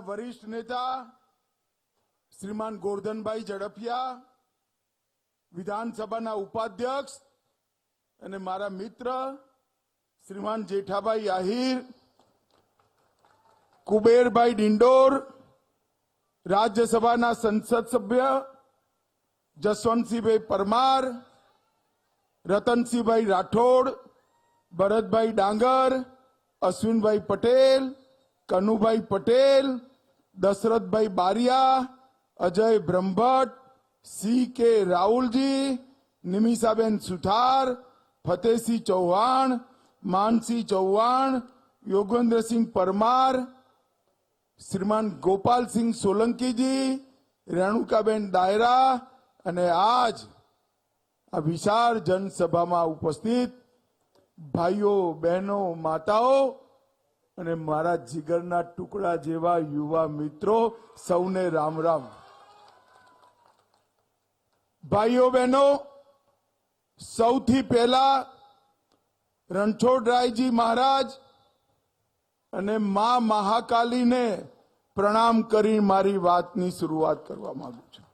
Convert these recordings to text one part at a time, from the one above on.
वरिष्ठ नेता श्रीमान गोवर्धनभाई झड़फिया, विधानसभा उपाध्यक्ष અને મારા મિત્ર શ્રીમાન જેઠાભાઈ આહિર, કુબેરભાઈ ડિંડોર, રાજ્યસભાના સંસદ સભ્ય જસવંતસિંહભાઈ પરમાર, રતનસિંહભાઈ રાઠોડ, ભરતભાઈ ડાંગર, અશ્વિનભાઈ પટેલ, કનુભાઈ પટેલ, દશરથભાઈ બારિયા, અજય બ્રહ્મભટ્ટ, C.K. રાहुलજી, નિમિષાબેન સુથાર, ફતેહસિંહ ચૌહાણ, માનસિંહ ચૌહાણ, યોગેન્દ્રસિંહ પરમાર, શ્રીમાન ગોપાલસિંહ સોલંકીજી, રેણુકાબેન દાયરા અને આજ આ વિશાળ જનસભામાં ઉપસ્થિત ભાઈઓ, બહેનો, માતાઓ અને મારા જીગરના ટુકડા જેવા યુવા મિત્રો સૌને રામ રામ। ભાઈઓ બહેનો, સૌથી પહેલા રણછોડરાયજી મહારાજ અને મા મહાકાલીને પ્રણામ કરી મારી વાતની શરૂઆત કરવા માંગુ છું।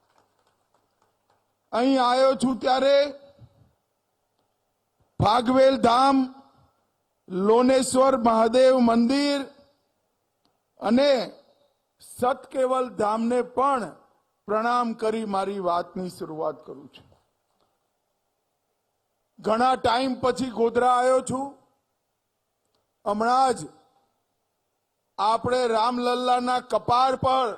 અહીં આવ્યો છું ત્યારે ફાગવેલ ધામ, લોનેશ્વર મહાદેવ મંદિર અને સતકેવલ ધામને પણ પ્રણામ કરી મારી વાતની શરૂઆત કરું છું। ઘણા ટાઈમ પછી ગોધરા આવ્યો છું। હમણાં જ આપણે રામલલ્લાના કપાળ પર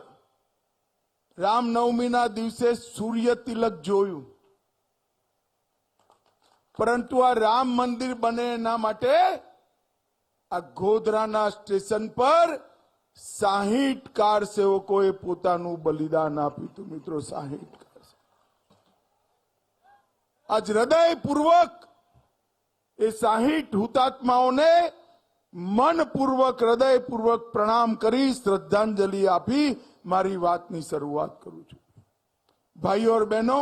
રામનવમીના દિવસે સૂર્ય તિલક જોયું, પરંતુ આ રામ મંદિર બને એના માટે આ ગોધરાના સ્ટેશન પર 60 કાર સેવકોએ પોતાનું બલિદાન આપ્યું હતું। મિત્રો, 60 કાર। આજ હૃદયપૂર્વક એ 60 હુતાત્માઓને મનપૂર્વક, હૃદયપૂર્વક પ્રણામ કરી શ્રદ્ધાંજલિ આપી મારી વાતની શરૂઆત કરું છું। ભાઈઓ और બહેનો,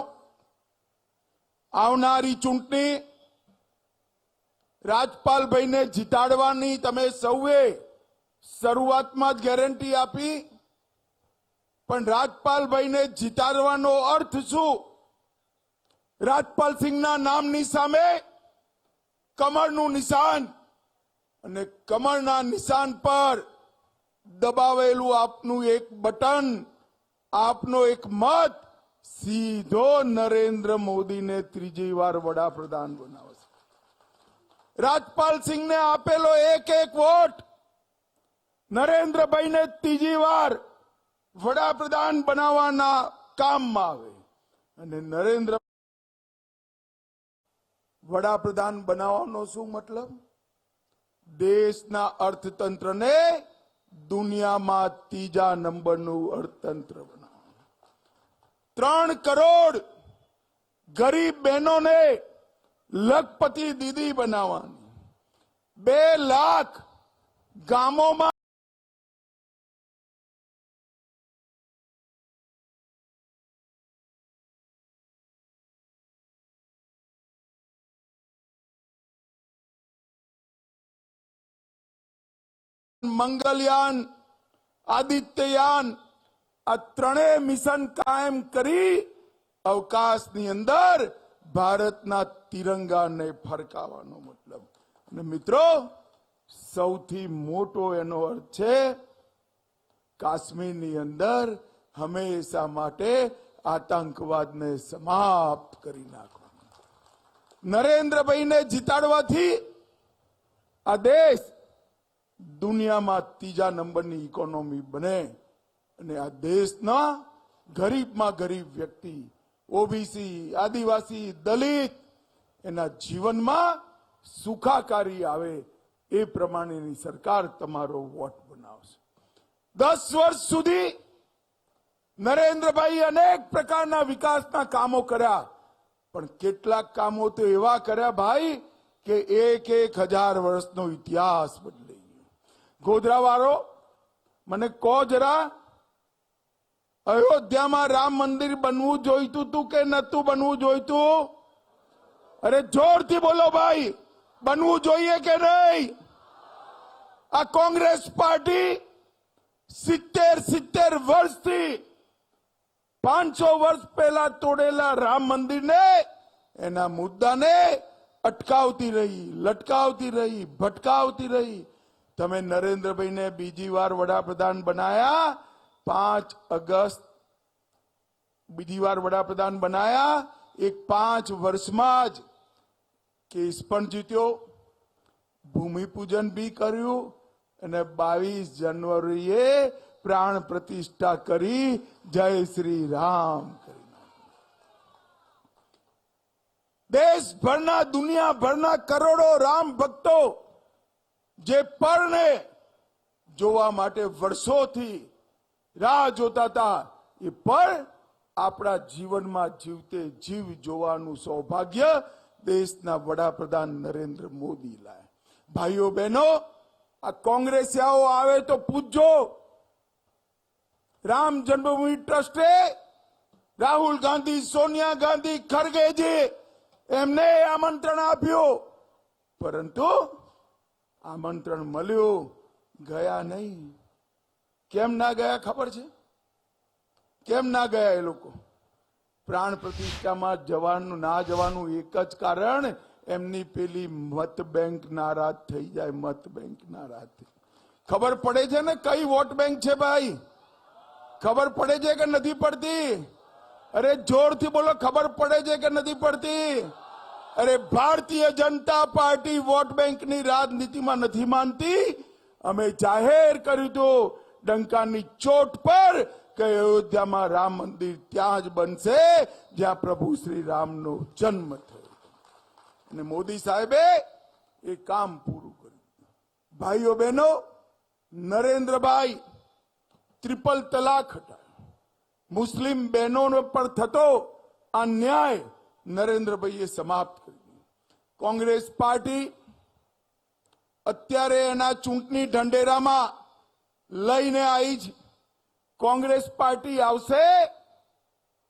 આવનારી ચૂંટણી રાજપાલભાઈને જીતાડવાની તમે સૌએ શરૂઆતમાં જ ગેરંટી આપી, પણ રાજપાલભાઈને જીતાડવાનો અર્થ શું? રાજપાલસિંહના નામની સામે કમળનું નિશાન અને કમળના નિશાન પર દબાવેલું આપનું એક બટન, આપનો એક મત સીધો નરેન્દ્ર મોદીને ત્રીજી વાર વડાપ્રધાન બનાવશે। રાજપાલસિંહને આપેલો એક વોટ નરેન્દ્રભાઈને ત્રીજી વાર વડાપ્રધાન બનાવવાના કામમાં આવે અને નરેન્દ્ર વડાપ્રધાન બનાવવાનો શું મતલબ? દેશના અર્થતંત્રને દુનિયામાં ત્રીજા નંબરનું અર્થતંત્ર બનાવવાનું, 3 કરોડ ગરીબ બહેનોને લખપતિ દીદી બનાવવાની, 2 લાખ ગામોમાં મંગલયાન, આદિત્યયાન, આ 3 મિશન કાયમ કરી અવકાશની અંદર ભારતના તિરંગાને ફરકાવવાનો મતલબ। અને મિત્રો, સૌથી મોટો એનો અર્થ છે કાશ્મીરની અંદર હંમેશા માટે આતંકવાદને સમાપ્ત કરી નાખવાનો। નરેન્દ્રભાઈને જીતાડવાથી આ દેશ દુનિયામાં ત્રીજા નંબરની ઇકોનોમી બને અને આ દેશના ગરીબમાં ગરીબ વ્યક્તિ, ઓબીસી, આદિવાસી, દલિત એના જીવનમાં સુખાકારી આવે એ પ્રમાણેની સરકાર તમારો વોટ બનાવશે। 10 વર્ષ સુધી નરેન્દ્રભાઈ અનેક પ્રકારના વિકાસના કામો કર્યા, પણ કેટલાક કામો તો એવા કર્યા ભાઈ કે 1000 વર્ષનો ઇતિહાસ બદલાઈ ગયો। ગોધરાવાળો મને કહો જરા, અયોધ્યામાં રામ મંદિર બનવું જોઈતું હતું કે નતું બનવું જોઈતું? અરે જોરથી બોલો ભાઈ, બનવું જોઈએ કે નહીં? આ કોંગ્રેસ પાર્ટી સિત્તેર વર્ષથી 500 વર્ષ પહેલા તોડેલા રામ મંદિરને એના મુદ્દાને અટકાવતી રહી, લટકાવતી રહી, ભટકાવતી રહી. તમે નરેન્દ્રભાઈને બીજી વાર વડાપ્રધાન બનાયા 5 ઓગસ્ટ, બીજી વાર વડાપ્રધાન બનાયા. એક 5 વર્ષમાં જ કેસ પણ જીત્યો, ભૂમિપૂજન બી કર્યું અને 22 જાન્યુઆરીએ પ્રાણ પ્રતિષ્ઠા કરી જય શ્રી રામ કરી. દેશભરના, દુનિયાભરના કરોડો રામ ભક્તો જે પળને જોવા માટે વર્ષોથી રાહ જોતા હતા, એ પળ આપણા જીવનમાં જીવતે જીવ જોવાનું સૌભાગ્ય દેશના વડાપ્રધાન નરેન્દ્ર મોદી લાયા. ભાઈઓ બહેનો, આ કોંગ્રેસિયાઓ આવે તો પૂછજો, રામ જન્મભૂમિ ટ્રસ્ટે રાહુલ ગાંધી, સોનિયા ગાંધી, ખરગેજી એમને આમંત્રણ આપ્યું, પરંતુ આમંત્રણ મળ્યું, ગયા નહીં. કેમ ના ગયા ખબર છે? કેમ ના ગયા એ લોકો? પ્રાણ પ્રતિષ્ઠામાં જવાનું ના જવાનું એક જ કારણ, એમની પેલી મત બેંક નારાજ થઈ જાય. મત બેંક નારાજ થઈ. ખબર પડે છે ને કઈ વોટ બેંક છે ભાઈ? ખબર પડે છે કે નથી પડતી? અરે જોરથી બોલો, ખબર પડે છે કે નથી પડતી? અરે ભારતીય જનતા પાર્ટી વોટ બેંકની રાજનીતિમાં નથી માનતી. અમે જાહેર કર્યું હતું ડંકાની ચોટ પર કે અયોધ્યામાં રામ મંદિર ત્યાં જ બનશે જ્યાં પ્રભુ શ્રી રામનો જન્મ થયો. અને મોદી સાહેબે એ કામ પૂરું કર્યું. ભાઈઓ બહેનો, નરેન્દ્રભાઈ ટ્રિપલ તલાક હટાવ્યો. મુસ્લિમ બહેનોનો પર થતો અન્યાય નરેન્દ્રભાઈએ સમાપ્ત કરી દીધો. કોંગ્રેસ પાર્ટી અત્યારે એના ચૂંટણી ઢંઢેરામાં લઈને આવી છે. કોંગ્રેસ પાર્ટી આવશે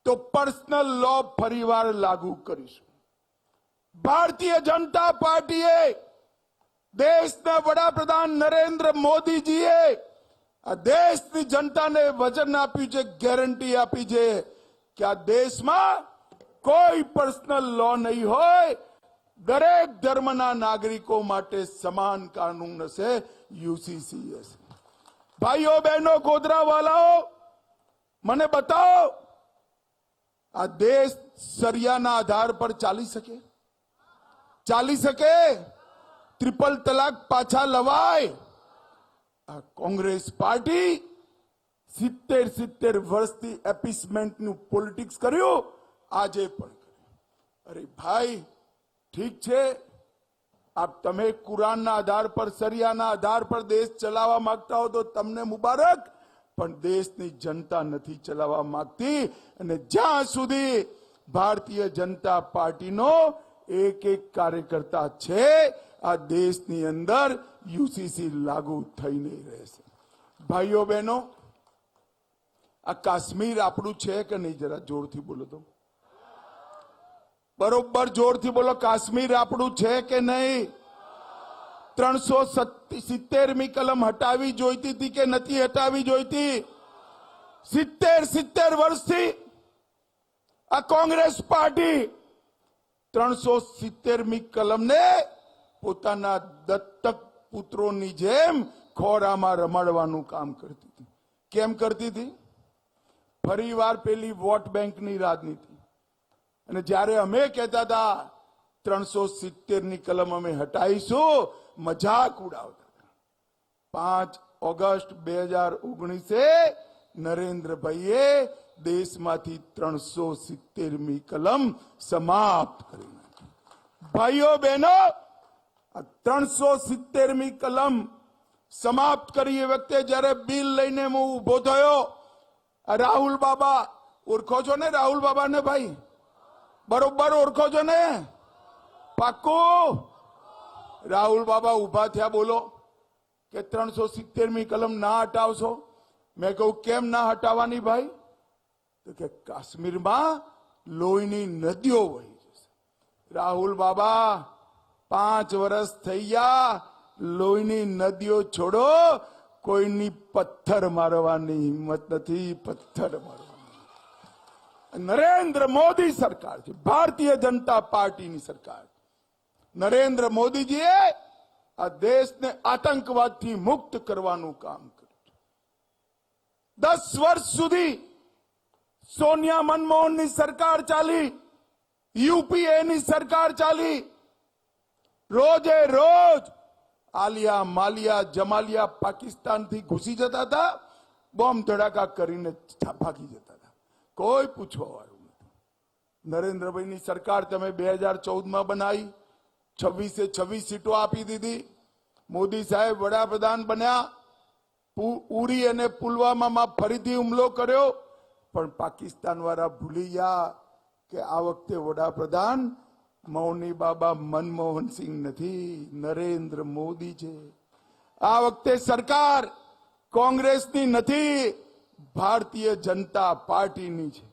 તો પર્સનલ લો ફરીવાર લાગુ કરીશું. ભારતીય જનતા પાર્ટીએ, દેશના વડાપ્રધાન નરેન્દ્ર મોદીજીએ આ દેશની જનતાને વચન આપ્યું છે, ગેરંટી આપી છે કે આ દેશમાં કોઈ પર્સનલ લો નહીં હોય. દરેક ધર્મના નાગરિકો માટે સમાન કાનૂન હશે, યુસીસી હશે. ભાઈઓ બહેનો, ગોધરાવાલાઓ, મને બતાવો, આ દેશ સરિયાના આધાર પર ચાલી શકે? ચાલી શકે? ટ્રિપલ તલાક પાછા લવાય? આ કોંગ્રેસ પાર્ટી 70 વર્ષથી એપીસમેન્ટનું પોલિટિક્સ કર્યું, આજે પણ કર્યું. અરે ભાઈ, ઠીક છે, આપ તમે કુરાનના આધાર પર, સરિયાના આધાર પર દેશ ચલાવવા માંગતા હો તો તમને મુબારક, પણ દેશની જનતા નથી ચલાવવા માંગતી. અને જ્યાં સુધી ભારતીય જનતા પાર્ટીનો એક કાર્યકર્તા છે, આ દેશની અંદર યુસીસી લાગુ થઈ નહીં રહેશે. ભાઈઓ બહેનો, આ કાશ્મીર આપણું છે કે નહીં? જરા જોરથી બોલો તો. બરોબર જોરથી બોલો, કાશ્મીર આપણું છે કે નહીં? 370મી કલમ હટાવી જોઈતી હતી કે નથી હટાવી જોઈતી? 70 વર્ષથી આ કોંગ્રેસ પાર્ટી 370મી કલમને પોતાના દત્તક પુત્રોની જેમ ખોરામાં રમાડવાનું કામ કરતી હતી. કેમ કરતી હતી? ફરીવાર પેલી વોટ બેંકની રાજનીતિ. અને જ્યારે અમે કહેતા હતા 370ની કલમ અમે હટાવીશું, મજાક ઉડાવતા હતા. 5 ઓગસ્ટ 2019 નરેન્દ્રભાઈએ દેશમાંથી 370મી કલમ સમાપ્ત કરી નાખી. ભાઈઓ બહેનો, આ 370મી કલમ સમાપ્ત કરી એ વખતે જ્યારે બિલ લઈને હું ઉભો થયો, રાહુલ બાબા ઓળખો છો ને? રાહુલ બાબા ને ભાઈ બરોબર ઓળખો છો ને? પાક્કું? રાહુલ બાબા ઉભા થયા, બોલો કે 370મી કલમ ના હટાવશો? મેં કહ્યું કેમ ના હટાવવાની ભાઈ? તો કે કાશ્મીરમાં લોહીની નદીઓ વહી જશે. રાહુલ બાબા 5 વર્ષ થઈ ગયા, લોહીની નદીઓ છોડો, કોઈની પથ્થર મારવાની હિંમત નથી, પથ્થર મારવાની। નરેન્દ્ર મોદી સરકાર છે, ભારતીય જનતા પાર્ટીની સરકાર। નરેન્દ્ર મોદીજીએ આ દેશને આતંકવાદથી મુક્ત કરવાનું કામ કર્યું। 10 વર્ષ સુધી સોનિયા મનમોહનની સરકાર ચાલી, યુપીએની સરકાર ચાલી। રોજે રોજ આલિયા માલિયા જમાલિયા પાકિસ્તાનથી ઘૂસી જતા હતા, બોમ્બ ધડાકા કરીને ભાગી જતા હતા, કોઈ પૂછવા વાળું નથી। નરેન્દ્રભાઈની સરકાર તમે 2014માં બનાવી, 26 સીટો આપી દીધી। મોદી સાહેબ વડાપ્રધાન બન્યા, ઉરી અને પુલવામામાં ફરીથી હુમલો કર્યો, પણ પાકિસ્તાન વાળા ભૂલી ગયા કે આ વખતે વડાપ્રધાન મૌની બાબા મનમોહનસિંહ નથી, નરેન્દ્ર મોદી છે। આ વખતે સરકાર કોંગ્રેસની નથી, ભારતીય જનતા પાર્ટીની છે।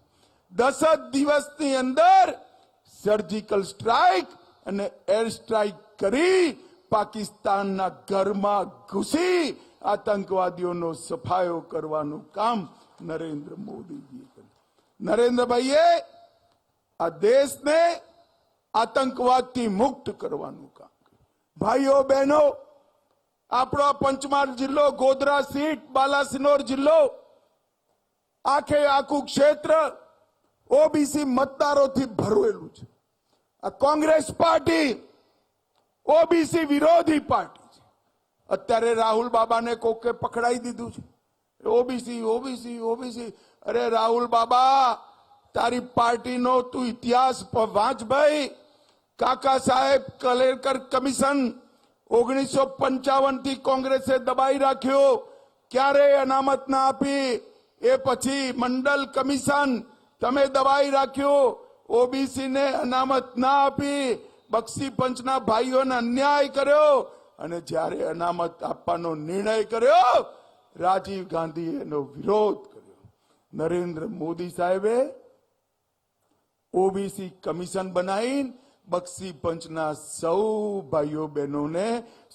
10 જ દિવસની અંદર સર્જિકલ સ્ટ્રાઇક અને એર સ્ટ્રાઇક કરી પાકિસ્તાનના ઘરમાં ઘૂસી આતંકવાદીઓનો સફાયો કરવાનું કામ નરેન્દ્ર મોદીજીએ કર્યું। નરેન્દ્રભાઈએ આ દેશને આતંકવાદથી મુક્ત કરવાનું કામ કર્યું। ભાઈઓ બહેનો, આપણો પંચમહાલ જિલ્લો, ગોધરા સીટ, બાલાસિનોર જિલ્લો, આખું ક્ષેત્ર ઓબીસી મતદારોથી ભરેલું છે। આ કોંગ્રેસ પાર્ટી ઓબીસી વિરોધી પાર્ટી છે। અત્યારે રાહુલ બાબાને કોકે પકડાઈ દીધું છે, ઓબીસી ઓબીસી ઓબીસી। અરે રાહુલ બાબા, તારી પાર્ટીનો તું ઇતિહાસ વાંચ ભાઈ। કાકા સાહેબ કલેરકર કમિશન 1955 થી કોંગ્રેસે દબાઈ રાખ્યો, ક્યારેય અનામત ના આપી। એ પછી મંડલ કમિશન તમે દબાઈ રાખ્યો, ઓબીસી ને અનામત ના આપી, બક્ષી પંચના ભાઈઓને અન્યાય કર્યો, અને જ્યારે અનામત આપવાનો નિર્ણય કર્યો, રાજીવ ગાંધીએ એનો વિરોધ કર્યો। નરેન્દ્ર મોદી સાહેબે ઓબીસી કમિશન બનાવી બક્ષી પંચના સૌ ભાઈઓ બહેનોને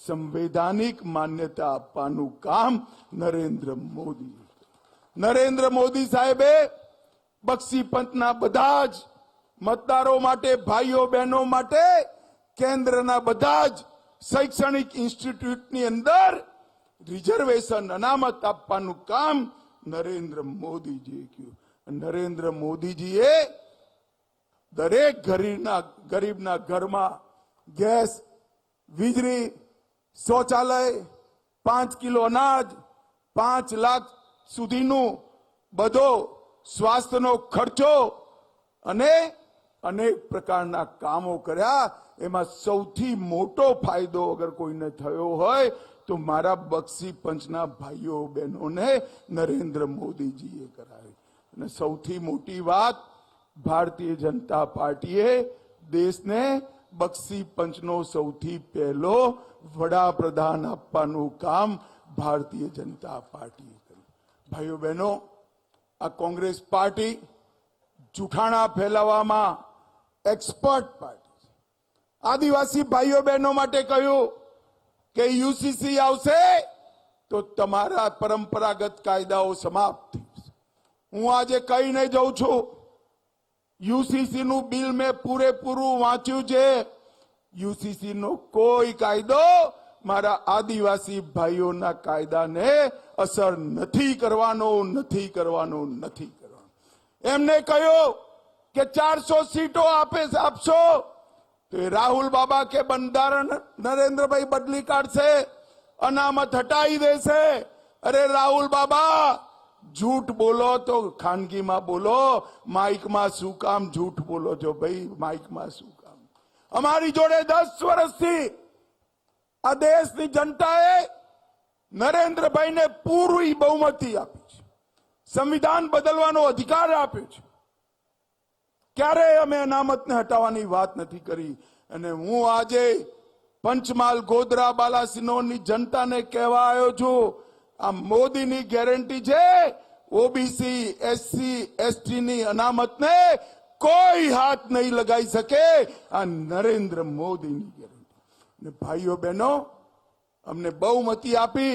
સંવૈધાનિક માન્યતા આપવાનું કામ નરેન્દ્ર મોદી સાહેબે બક્ષી પંચના બધા જ મતદારો માટે, ભાઈઓ બહેનો માટે કેન્દ્રના બધા જ શૈક્ષણિક ઇન્સ્ટિટ્યૂટની અંદર રિઝર્વેશન અનામત આપવાનું કામ નરેન્દ્ર મોદીજીએ કર્યું। નરેન્દ્ર મોદીજીએ દરેક ગરીબના ઘરમાં ગેસ, વીજળી, શૌચાલય, 5 કિલો અનાજ, 5 લાખ સુધીનું બધો સ્વાસ્થ્યનો ખર્ચો અને અનેક પ્રકારના કામો કર્યા। એમાં સૌથી મોટો ફાયદો અગર કોઈને થયો હોય તો મારા બક્ષી પંચના ભાઈઓ બહેનોને નરેન્દ્ર મોદીજીએ કરાવી। અને સૌથી મોટી વાત, ભારતીય જનતા પાર્ટીએ દેશને બક્ષી પંચનો સૌથી પહેલો વડાપ્રધાન આપવાનું કામ ભારતીય જનતા પાર્ટીએ કર્યું। ભાઈઓ બહેનો, આ કોંગ્રેસ પાર્ટી જૂઠાણા ફેલાવવામાં એક્સપર્ટ પાર્ટી છે। આદિવાસી ભાઈઓ બહેનો માટે કહ્યું કે યુસીસી આવશે તો તમારા પરંપરાગત કાયદાઓ સમાપ્ત થઈ જશે। હું આજે કહીને જઉં છું, યુસીસી નું બિલ મેં પૂરેપૂરું વાંચ્યું છે। યુસીસી નો કોઈ કાયદો મારા આદિવાસી ભાઈઓના કાયદાને અસર નથી કરવાનો। એમને કહ્યું કે 400 સીટો આપશો તો રાહુલ બાબા કે બંધારણ નરેન્દ્રભાઈ બદલી કાઢશે, અનામત હટાવી દેશે। અરે રાહુલ બાબા, झूठ बोलो तो खानगी में बोलो, माइक में शू काम झूठ बोलो जो भाई, माइक में शू काम। अमारी जोड़े 10 वर्ष थी आ देश की जनताए नरेंद्र भाई ने पूरी बहुमती आपी छे, संविधान बदलवानो अधिकार आप्यो छे। क्यारे अमे अनामत ने हटावानी वात नथी करी। अने हूँ आजे पंचमहाल, गोधरा, बालासिनोर नी जनता ने कहेवा आव्यो छुं, आ मोदी नी गेरंटी छे ओबीसी, एससी, एसटी नी अनामत ने कोई हाथ नहीं लगाई सके। आ नरेंद्र मोदी नी गेरंटी। ने भाईओ बहनों, अमने बहुमती आपी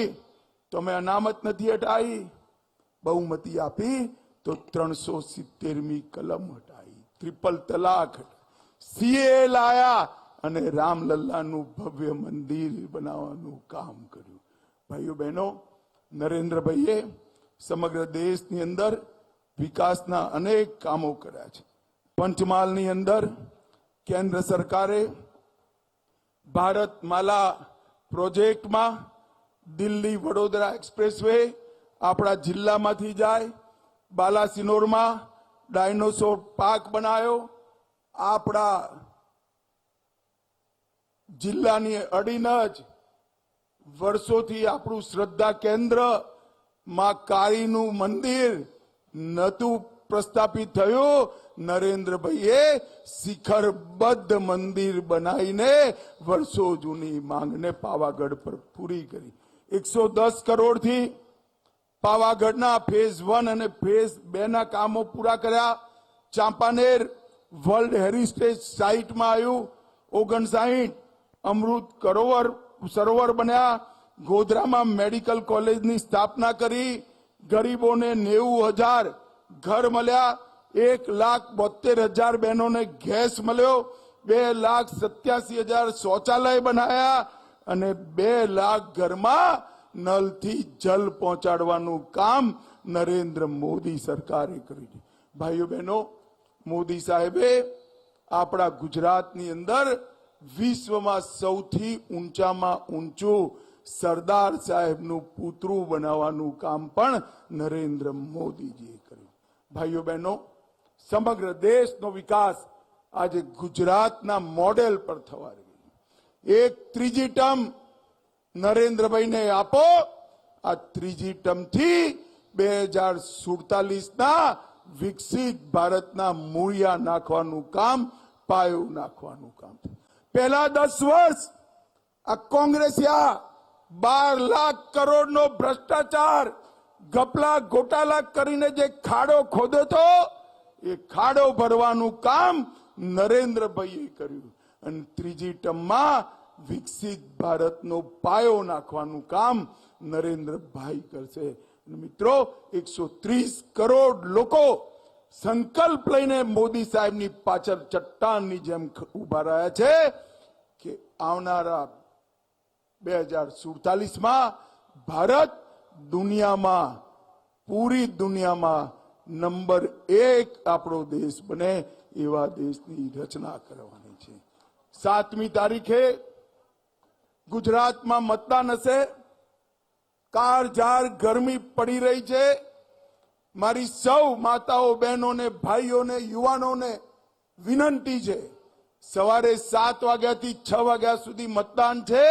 તમે અનામત નથી હટાવી, બહુમતી આપી તો 370મી કલમ હટાવી, ટ્રિપલ તલાક, સીએ લાયા અને રામલલ્લાનું ભવ્ય મંદિર બનાવવાનું કામ કર્યું. ભાઈઓ બહેનો, નરેન્દ્રભાઈએ સમગ્ર દેશની અંદર વિકાસના અનેક કામો કર્યા છે. પંચમહાલની અંદર કેન્દ્ર સરકારે ભારતમાલા પ્રોજેક્ટમાં દિલ્હી વડોદરા એક્સપ્રેસવે આપણા જિલ્લામાંથી જાય, બાલાસિનોરમાં ડાયનોસોર પાર્ક બનાવ્યો, આપણા જિલ્લાની અડીને જ વર્ષોથી આપણું શ્રદ્ધા કેન્દ્ર માં કાળીનું મંદિર નતું પ્રસ્થાપિત થયું. નરેન્દ્રભાઈએ શિખરબદ્ધ મંદિર બનાવીને વર્ષો જૂની માંગને પાવાગઢ પર પૂરી કરી. 110 કરોડથી પાવાગઢના ફેઝ 1 અને ફેઝ 2 ના કામો પૂરા કર્યા. ચાંપાનેર વર્લ્ડ હેરિટેજ સાઇટમાં આવ્યું. 59 અમૃત સરોવર બન્યા. ગોધરામાં મેડિકલ કોલેજની સ્થાપના કરી. ગરીબોને 90,000 ઘર મળ્યા. 1,72,000 બહેનોને ગેસ મળ્યો. 2,87,000 શૌચાલય બનાયા અને 2 લાખ ઘરમાં નલથી જલ પહોંચાડવાનું કામ નરેન્દ્ર મોદી સરકારે કર્યું. ભાઈઓ બહેનો, મોદી સાહેબે આપણા ગુજરાતની અંદર વિશ્વમાં સૌથી ઊંચામાં ઊંચું સરદાર સાહેબનું પુતળું બનાવવાનું કામ પણ નરેન્દ્ર મોદીજીએ કર્યું. ભાઈઓ બહેનો, સમગ્ર દેશનો વિકાસ આજે ગુજરાતના મોડેલ પર થવા રહ્યો. એક ત્રીજી ટર્મ નરેન્દ્રભાઈને આપો. આ ત્રીજી ટર્મથી 2047ના વિકસિત ભારતના મૂળિયા નાખવાનું કામ, પાયો નાખવાનું કામ. પહેલા 10 વર્ષ આ કોંગ્રેસિયા 12 લાખ કરોડનો ભ્રષ્ટાચાર, ગપલા ગોટાલા કરીને જે ખાડો ખોદો તો એ ખાડો ભરવાનું કામ નરેન્દ્રભાઈએ કર્યું. અને ત્રીજી ટર્મમાં વિકસિત ભારતનો પાયો નાખવાનું કામ નરેન્દ્રભાઈ કરશે. મિત્રો, 130 કરોડ લોકો સંકલ્પ લઈને મોદી સાહેબની પાછળ ચટ્ટાનની જેમ ઉભા રહ્યા છે કે આવનારા 2047માં ભારત દુનિયામાં, પૂરી દુનિયામાં નંબર 1 આપણો દેશ બને એવા દેશની રચના કરવાની છે. 7મી તારીખે ગુજરાતમાં મતદાન હશે. કાળઝાળ ગરમી પડી રહી છે. મારી સૌ માતાઓ, બહેનોને, ભાઈઓને, યુવાનોને વિનંતી છે, સવારે 7 વાગ્યાથી 6 વાગ્યા સુધી મતદાન છે.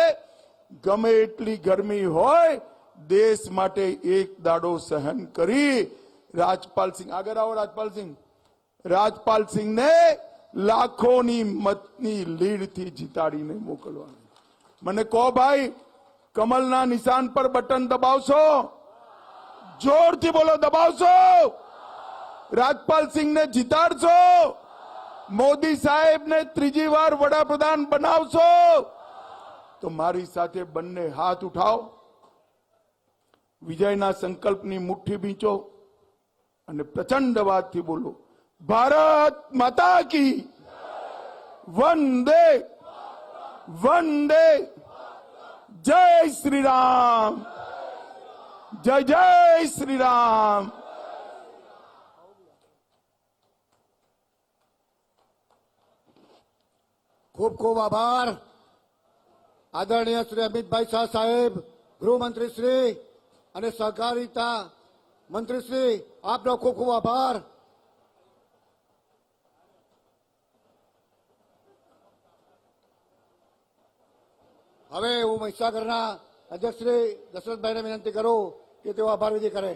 ગમે એટલી ગરમી હોય, દેશ માટે એક દાડો સહન કરી રાજપાલસિંહ, આગળ આવો રાજપાલસિંહ, રાજપાલસિંહને લાખોની મતની લીડથી જીતાડીને મોકલવાનું. મને કહો ભાઈ, કમલના નિશાન પર બટન દબાવશો? જોરથી બોલો, દબાવશો? રાજપાલસિંહને જીતાડશો? મોદી સાહેબને ત્રીજી વાર વડાપ્રધાન બનાવશો? તો મારી સાથે બંને હાથ ઉઠાવો, વિજયના સંકલ્પની મુઠ્ઠી બીંચો અને પ્રચંડ અવાજથી બોલો, ભારત માતા કી વંદે વંદે, જય શ્રી રામ, જય જય શ્રી રામ. ખૂબ ખૂબ આભાર આદરણીય શ્રી અમિતભાઈ શાહ સાહેબ, ગૃહમંત્રી શ્રી અને સહકારિતા મંત્રી શ્રી, આપનો ખૂબ ખૂબ આભાર. હવે હું મહીસાગરના અધ્યક્ષ શ્રી દશરથભાઈને વિનંતી કરું કે તેઓ આભાર વિધિ કરે.